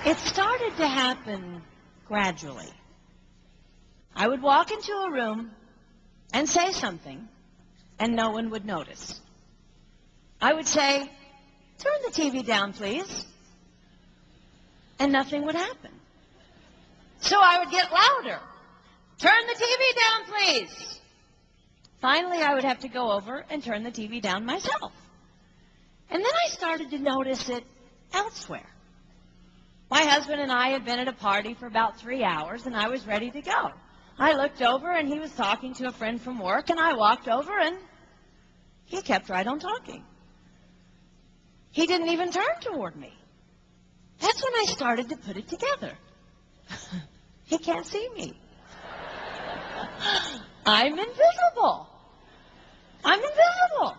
It started to happen gradually. I would walk into a room and say something, and no one would notice. I would say, "Turn the TV down, please," and nothing would happen. So I would get louder. "Turn the TV down, please." Finally, I would have to go over and turn the TV down myself. And then I started to notice it elsewhere. My husband and I had been at a party for about 3 hours, and I was ready to go. I looked over, and he was talking to a friend from work, and I walked over, and he kept right on talking. He didn't even turn toward me. That's when I started to put it together. He can't see me. I'm invisible. I'm invisible.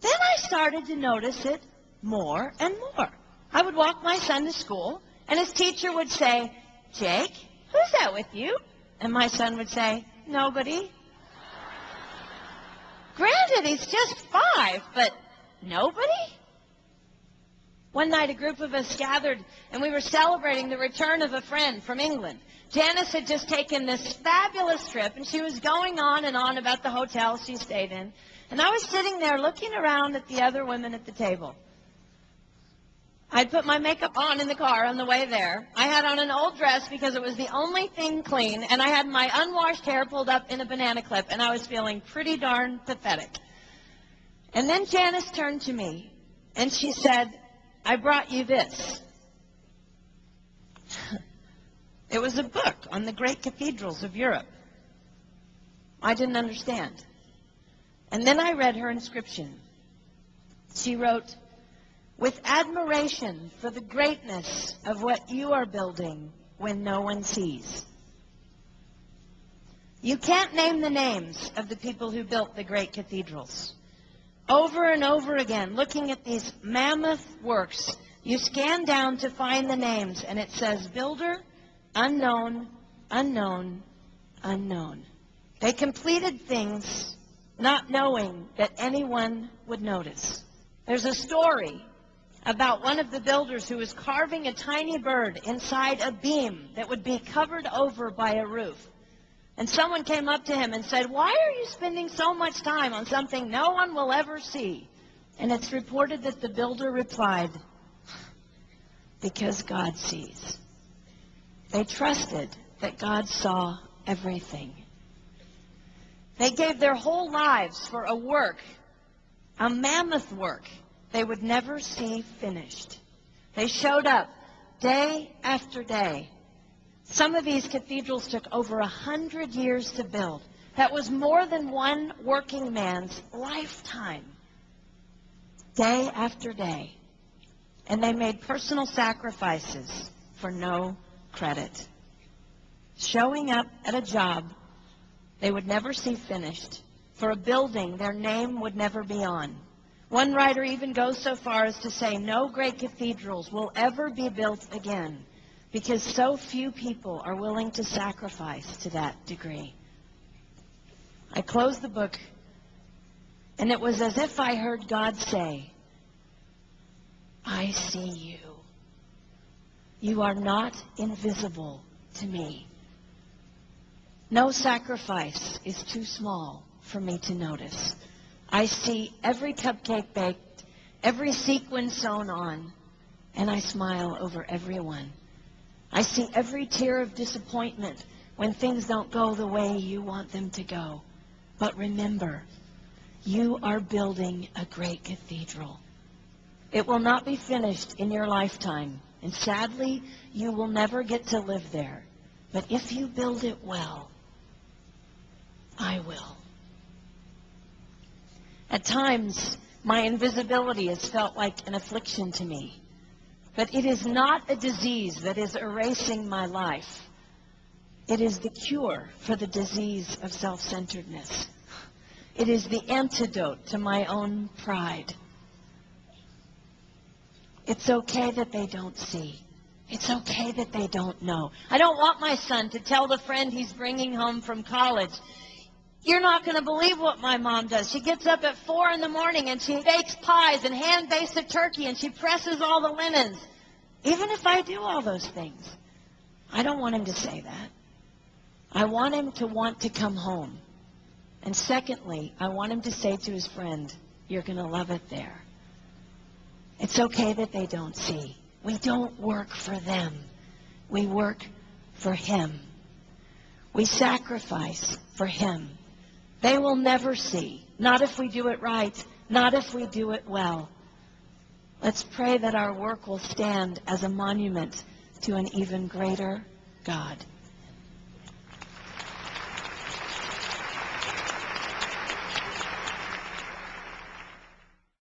Then I started to notice it more and more. I would walk my son to school, and his teacher would say, "Jake, who's that with you?" And my son would say, "Nobody." Granted, he's just 5, but nobody? One night, a group of us gathered, and we were celebrating the return of a friend from England. Janice had just taken this fabulous trip, and she was going on and on about the hotel she stayed in. And I was sitting there looking around at the other women at the table. I'd put my makeup on in the car on the way there. I had on an old dress because it was the only thing clean, and I had my unwashed hair pulled up in a banana clip, and I was feeling pretty darn pathetic. And then Janice turned to me, and she said, "I brought you this." It was a book on the great cathedrals of Europe. I didn't understand. And then I read her inscription. She wrote, "With admiration for the greatness of what you are building when no one sees." You can't name the names of the people who built the great cathedrals. Over and over again, looking at these mammoth works, you scan down to find the names, and it says, "Builder, unknown, unknown, unknown." They completed things not knowing that anyone would notice. There's a story about one of the builders who was carving a tiny bird inside a beam that would be covered over by a roof. And someone came up to him and said, "Why are you spending so much time on something no one will ever see?" And it's reported that the builder replied, "Because God sees." They trusted that God saw everything. They gave their whole lives for a work, a mammoth work, they would never see finished. They showed up day after day. Some of these cathedrals took over 100 years to build. That was more than one working man's lifetime. Day after day. And they made personal sacrifices for no credit. Showing up at a job they would never see finished, for a building their name would never be on. One writer even goes so far as to say no great cathedrals will ever be built again because so few people are willing to sacrifice to that degree. I closed the book, and it was as if I heard God say, "I see you. You are not invisible to me. No sacrifice is too small for me to notice. I see every cupcake baked, every sequin sewn on, and I smile over everyone. I see every tear of disappointment when things don't go the way you want them to go. But remember, you are building a great cathedral. It will not be finished in your lifetime, and sadly, you will never get to live there. But if you build it well, I will." At times, my invisibility has felt like an affliction to me. But it is not a disease that is erasing my life. It is the cure for the disease of self-centeredness. It is the antidote to my own pride. It's okay that they don't see. It's okay that they don't know. I don't want my son to tell the friend he's bringing home from college, "You're not going to believe what my mom does. She gets up at 4 in the morning and she bakes pies and hand-bakes a turkey and she presses all the linens." Even if I do all those things. I don't want him to say that. I want him to want to come home. And secondly, I want him to say to his friend, you're going to love it there. It's okay that they don't see. We don't work for them. We work for him. We sacrifice for him. They will never see. Not if we do it right. Not if we do it well. Let's pray that our work will stand as a monument to an even greater God.